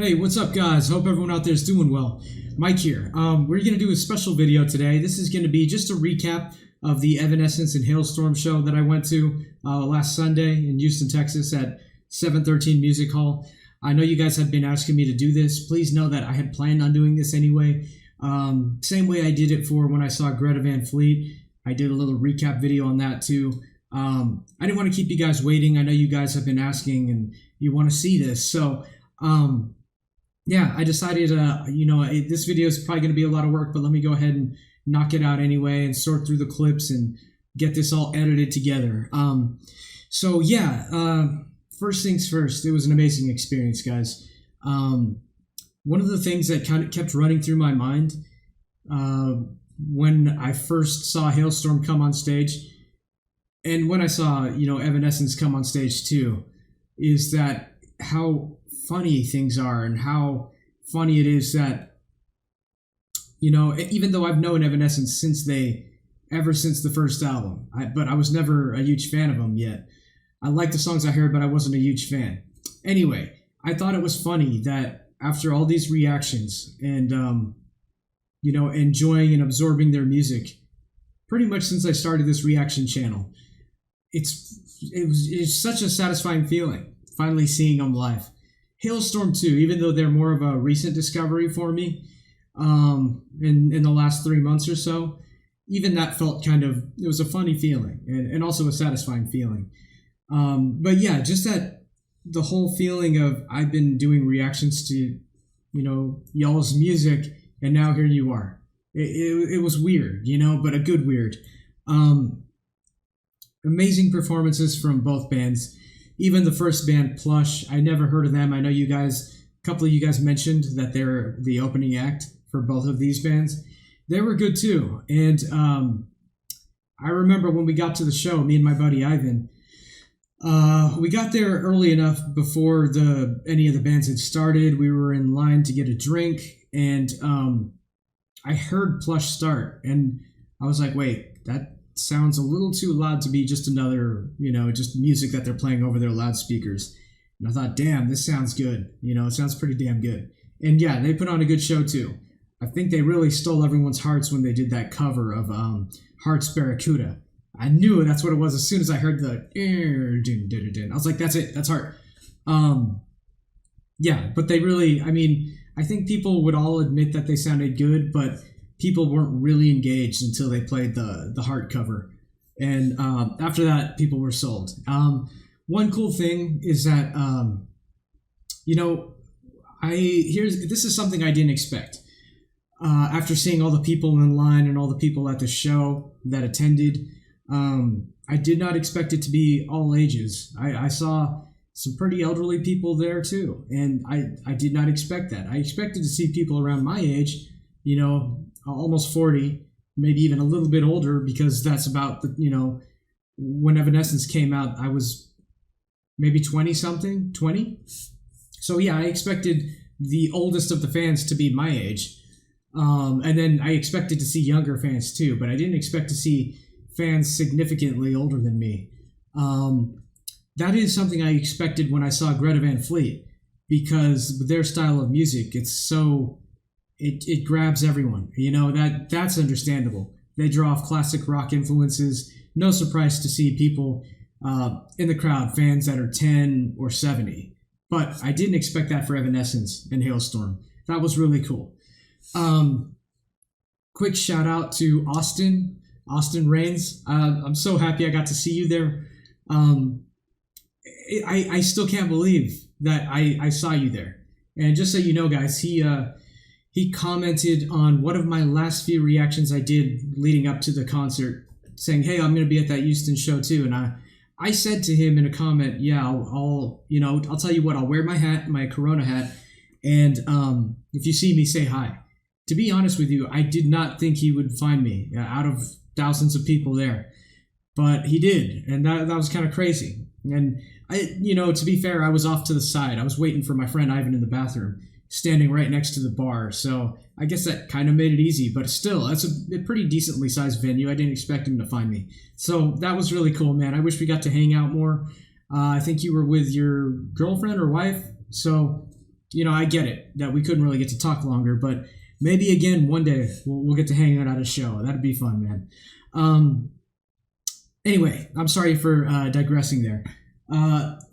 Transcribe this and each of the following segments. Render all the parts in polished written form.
Hey, what's up, guys? Hope everyone out there is doing well. Mike here. We're going to do a special video today. This is going to be just a recap of the Evanescence and Halestorm show that I went to last Sunday in Houston, Texas at 713 Music Hall. I know you guys have been asking me to do this. Please know that I had planned on doing this anyway. Same way I did it for when I saw Greta Van Fleet. I did a little recap video on that too. I didn't want to keep you guys waiting. I know you guys have been asking and you want to see this. So, yeah, I decided, this video is probably going to be a lot of work, but let me go ahead and knock it out anyway and sort through the clips and get this all edited together. First things first, it was an amazing experience, guys. One of the things that kind of kept running through my mind when I first saw Halestorm come on stage, and when I saw, Evanescence come on stage too, is that how funny things are and how funny it is that, even though I've known Evanescence ever since the first album, but I was never a huge fan of them yet. I liked the songs I heard, but I wasn't a huge fan. Anyway, I thought it was funny that after all these reactions and, enjoying and absorbing their music, pretty much since I started this reaction channel, it's such a satisfying feeling finally seeing them live. Halestorm too, even though they're more of a recent discovery for me, in the last 3 months or so, even that felt it was a funny feeling and also a satisfying feeling. But yeah, just that the whole feeling of I've been doing reactions to, y'all's music, and now here you are. It was weird, but a good weird. Amazing performances from both bands. Even the first band, Plush, I never heard of them. I know a couple of you guys mentioned that they're the opening act for both of these bands. They were good too. And I remember when we got to the show, me and my buddy Ivan, we got there early enough before any of the bands had started. We were in line to get a drink, and I heard Plush start, and I was like, wait, that sounds a little too loud to be just another, just music that they're playing over their loudspeakers. And I thought, damn, this sounds good. It sounds pretty damn good. And yeah, they put on a good show too. I think they really stole everyone's hearts when they did that cover of Heart's Barracuda. I knew that's what it was as soon as I heard the I was like, that's it, that's Heart. Yeah, but they really, I think people would all admit that they sounded good, but people weren't really engaged until they played the Heart cover. And after that, people were sold. One cool thing is that, this is something I didn't expect. After seeing all the people in line and all the people at the show that attended, I did not expect it to be all ages. I saw some pretty elderly people there too, and I did not expect that. I expected to see people around my age, almost 40, maybe even a little bit older, because that's about when Evanescence came out, I was maybe 20. So yeah, I expected the oldest of the fans to be my age. And then I expected to see younger fans too, but I didn't expect to see fans significantly older than me. That is something I expected when I saw Greta Van Fleet, because with their style of music, it grabs everyone. That's understandable. They draw off classic rock influences. No surprise to see people in the crowd, fans that are 10 or 70. But I didn't expect that for Evanescence and Halestorm. That was really cool. Quick shout out to Austin Rains. I'm so happy I got to see you there. I still can't believe that I saw you there. And just so you know, guys, he commented on one of my last few reactions I did leading up to the concert, saying, hey, I'm going to be at that Houston show too. And I said to him in a comment, yeah, I'll tell you what, I'll wear my Corona hat. And if you see me, say hi. To be honest with you, I did not think he would find me out of thousands of people there, but he did. And that was kind of crazy. And to be fair, I was off to the side. I was waiting for my friend Ivan in the bathroom, standing right next to the bar. So I guess that kind of made it easy, but still, that's a pretty decently sized venue. I didn't expect him to find me. So that was really cool, man. I wish we got to hang out more. I think you were with your girlfriend or wife. So I get it that we couldn't really get to talk longer, but maybe again one day we'll get to hang out at a show. That'd be fun, man. Anyway, I'm sorry for digressing there.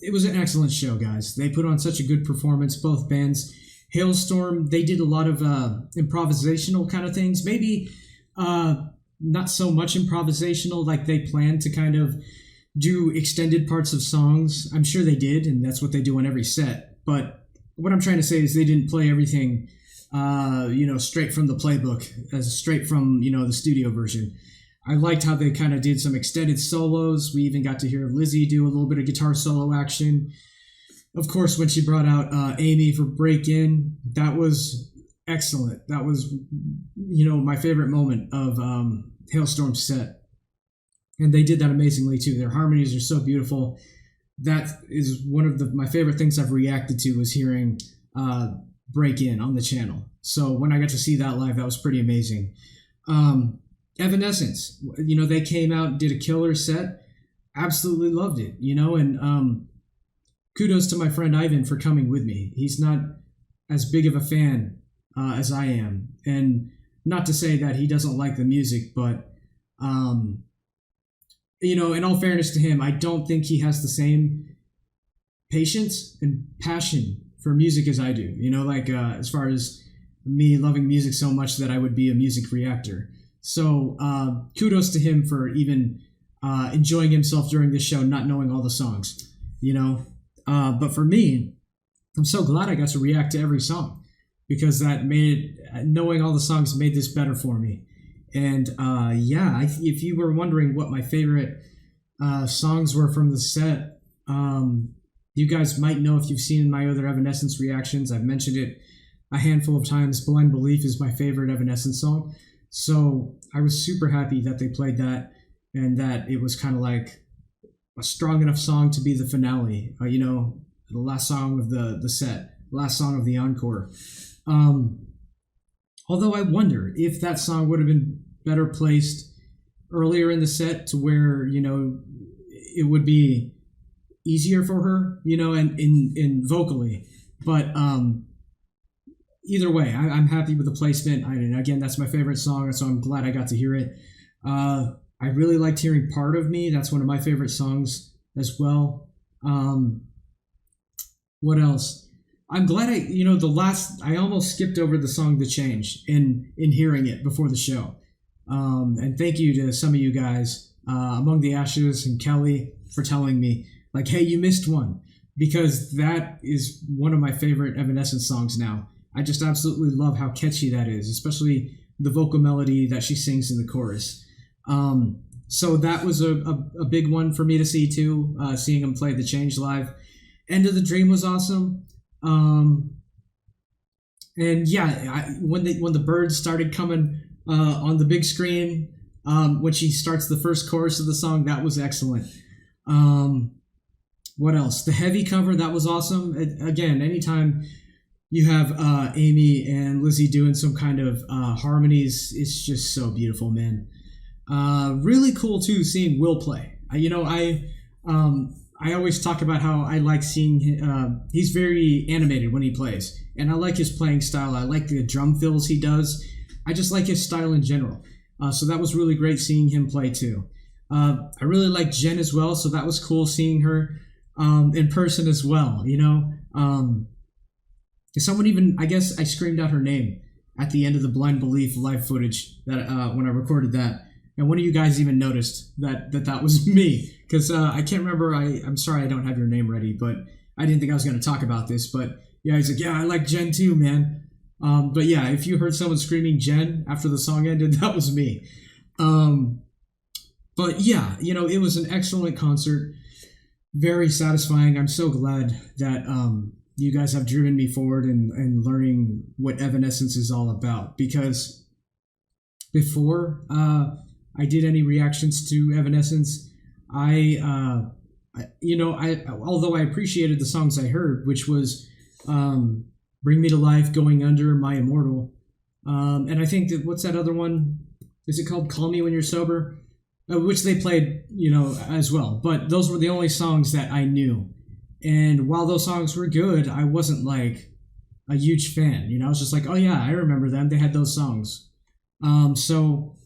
It was an excellent show, guys. They put on such a good performance, both bands. Hailstorm, they did a lot of improvisational kind of things. Maybe not so much improvisational, like they planned to kind of do extended parts of songs. I'm sure they did, and that's what they do on every set. But what I'm trying to say is they didn't play everything, straight from the playbook, as straight from, the studio version. I liked how they kind of did some extended solos. We even got to hear Lizzie do a little bit of guitar solo action. Of course, when she brought out Amy for Break In, that was excellent. That was, my favorite moment of Hailstorm's set. And they did that amazingly too. Their harmonies are so beautiful. That is one of my favorite things I've reacted to, was hearing Break In on the channel. So when I got to see that live, that was pretty amazing. Evanescence, they came out and did a killer set. Absolutely loved it, and kudos to my friend Ivan for coming with me. He's not as big of a fan as I am. And not to say that he doesn't like the music, but, in all fairness to him, I don't think he has the same patience and passion for music as I do. As far as me loving music so much that I would be a music reactor. So kudos to him for even enjoying himself during this show, not knowing all the songs, But for me, I'm so glad I got to react to every song, because that knowing all the songs made this better for me. And if you were wondering what my favorite songs were from the set, you guys might know if you've seen my other Evanescence reactions. I've mentioned it a handful of times. Blind Belief is my favorite Evanescence song. So I was super happy that they played that, and that it was kind of like a strong enough song to be the finale, the last song of the set, last song of the encore. Although I wonder if that song would have been better placed earlier in the set, to where, it would be easier for her, and in vocally. But either way, I'm happy with the placement. Again, that's my favorite song, so I'm glad I got to hear it. I really liked hearing Part of Me. That's one of my favorite songs as well. What else? I'm glad I almost skipped over the song The Change in hearing it before the show. And thank you to some of you guys, Among the Ashes and Kelly, for telling me, like, hey, you missed one, because that is one of my favorite Evanescence songs now. I just absolutely love how catchy that is, especially the vocal melody that she sings in the chorus. So that was a big one for me to see too, seeing him play The Change live. End of the Dream was awesome. And when the birds started coming on the big screen, when she starts the first chorus of the song, that was excellent. What else? The Heavy cover, that was awesome. Again, anytime you have Amy and Lizzie doing some kind of harmonies, it's just so beautiful, man. Really cool too seeing Will play. I always talk about how I like seeing he's very animated when he plays, and I like his playing style. I like the drum fills he does. I just like his style in general. So that was really great seeing him play too. I really like Jen as well, so that was cool seeing her in person as well. Someone even, I guess I screamed out her name at the end of the Blind Belief live footage that when I recorded that. And one of you guys even noticed that was me, because I can't remember. I'm sorry I don't have your name ready, but I didn't think I was going to talk about this. But yeah, he's like, yeah, I like Jen too, man. But yeah, if you heard someone screaming Jen after the song ended, that was me. But yeah, it was an excellent concert, very satisfying. I'm so glad that you guys have driven me forward in learning what Evanescence is all about, because before I did any reactions to Evanescence, although I appreciated the songs I heard, which was Bring Me to Life, Going Under, My Immortal, and I think that, what's that other one? Is it called Call Me When You're Sober? Which they played, as well. But those were the only songs that I knew. And while those songs were good, I wasn't like, a huge fan. You know, I was just like, oh yeah, I remember them. They had those songs. So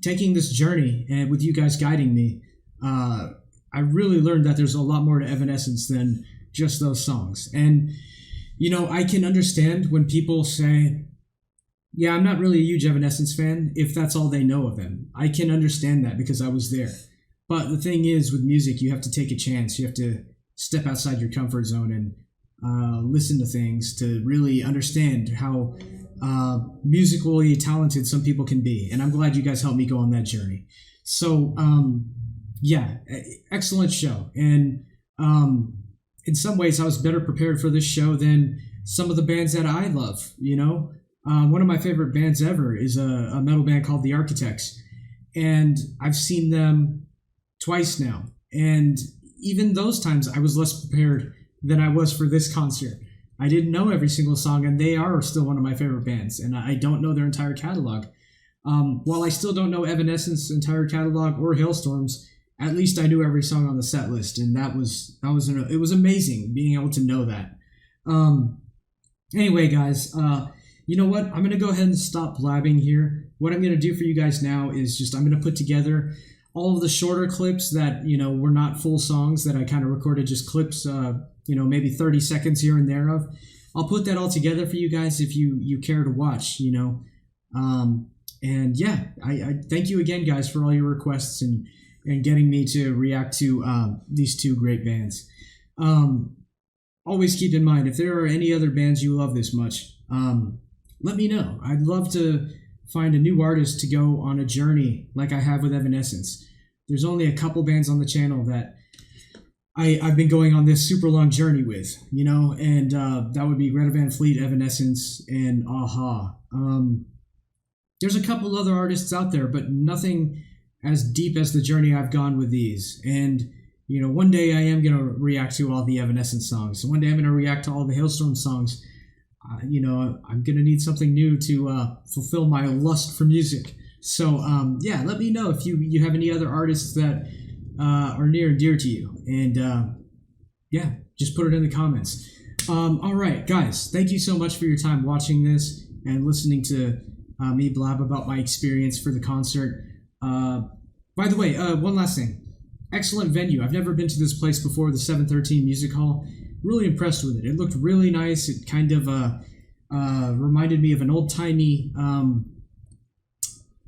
taking this journey and with you guys guiding me, I really learned that there's a lot more to Evanescence than just those songs. And, you know, I can understand when people say, yeah, I'm not really a huge Evanescence fan if that's all they know of them. I can understand that because I was there. But the thing is, with music, you have to take a chance. You have to step outside your comfort zone and listen to things to really understand how musically talented some people can be. And I'm glad you guys helped me go on that journey. So, yeah, excellent show. And in some ways, I was better prepared for this show than some of the bands that I love, you know? One of my favorite bands ever is a metal band called The Architects. And I've seen them twice now. And even those times, I was less prepared than I was for this concert. I didn't know every single song, and they are still one of my favorite bands. And I don't know their entire catalog. While I still don't know Evanescence's entire catalog or Hailstorm's, at least I knew every song on the set list, and it was amazing being able to know that. Anyway, guys, you know what? I'm going to go ahead and stop blabbing here. What I'm going to do for you guys now is I'm going to put together all of the shorter clips that, you know, were not full songs that I kind of recorded, just clips, you know, maybe 30 seconds here and there of. I'll put that all together for you guys if you care to watch, you know. And yeah, I thank you again, guys, for all your requests and getting me to react to these two great bands. Always keep in mind, if there are any other bands you love this much, let me know. I'd love to find a new artist to go on a journey like I have with Evanescence. There's only a couple bands on the channel that I've been going on this super long journey with, you know, and that would be Greta Van Fleet, Evanescence, and a-ha. There's a couple other artists out there, but nothing as deep as the journey I've gone with these. And, you know, one day I am going to react to all the Evanescence songs. One day I'm going to react to all the Hailstorm songs. You know, I'm going to need something new to fulfill my lust for music. So, yeah, let me know if you have any other artists that are near and dear to you. And, yeah, just put it in the comments. All right, guys, thank you so much for your time watching this and listening to me blab about my experience for the concert. By the way, one last thing. Excellent venue. I've never been to this place before, the 713 Music Hall. Really impressed with it. It looked really nice. It kind of reminded me of an old-timey...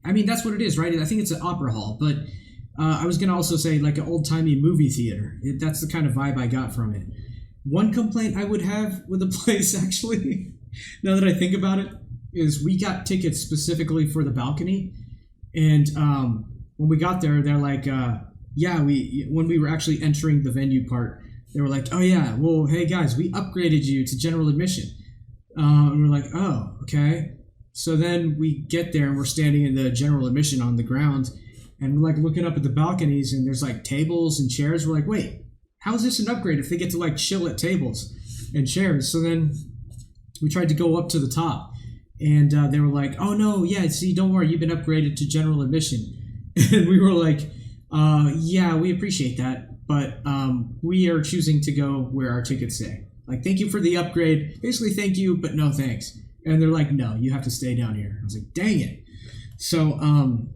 I mean, that's what it is, right? I think it's an opera hall, but I was going to also say like an old-timey movie theater. That's the kind of vibe I got from it. One complaint I would have with the place, actually, now that I think about it, is we got tickets specifically for the balcony, and when we got there, they're like, yeah, when we were actually entering the venue part, they were like, oh yeah, well, hey guys, we upgraded you to general admission. And we're like, oh, okay. So then we get there and we're standing in the general admission on the ground, and we're like looking up at the balconies, and there's like tables and chairs. We're like, wait, how is this an upgrade if they get to like chill at tables and chairs? So then we tried to go up to the top, and they were like, oh no, yeah, see, don't worry, you've been upgraded to general admission. And we were like, yeah, we appreciate that, but we are choosing to go where our tickets say. Like, thank you for the upgrade. Basically, thank you, but no thanks. And they're like, no, you have to stay down here. I was like, dang it. So,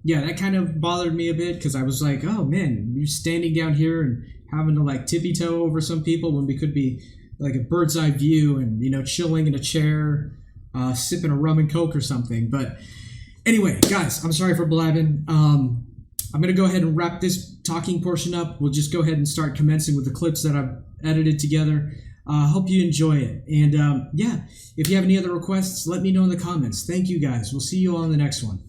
yeah, that kind of bothered me a bit because I was like, oh, man, you're standing down here and having to, like, tippy-toe over some people when we could be, like, a bird's eye view and, you know, chilling in a chair, sipping a rum and Coke or something. But anyway, guys, I'm sorry for blabbing. I'm going to go ahead and wrap this talking portion up. We'll just go ahead and start commencing with the clips that I've edited together. Hope you enjoy it. And yeah, if you have any other requests, let me know in the comments. Thank you, guys. We'll see you all in the next one.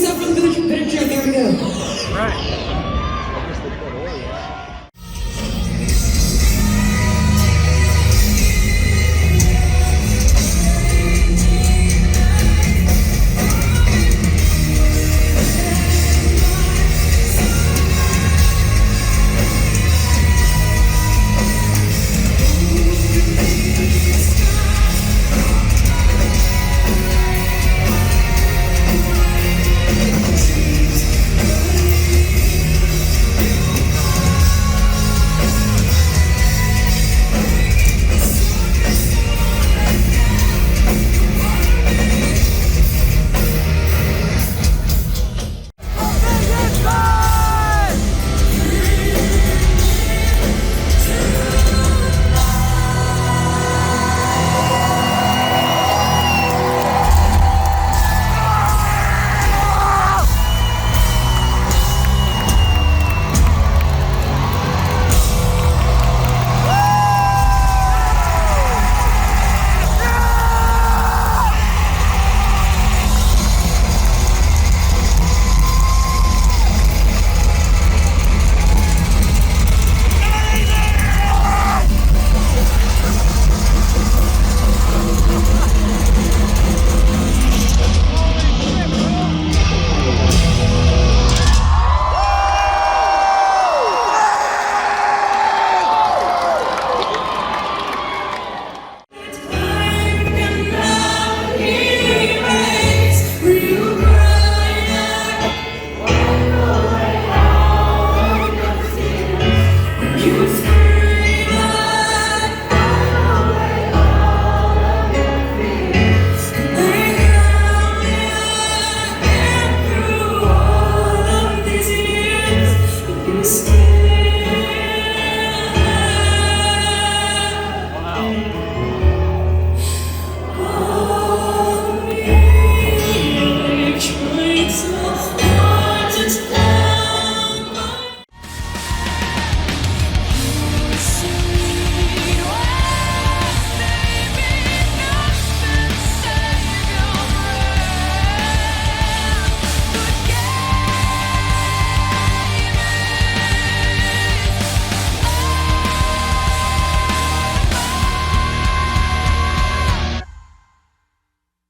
stuff from the picture. There we go. Right.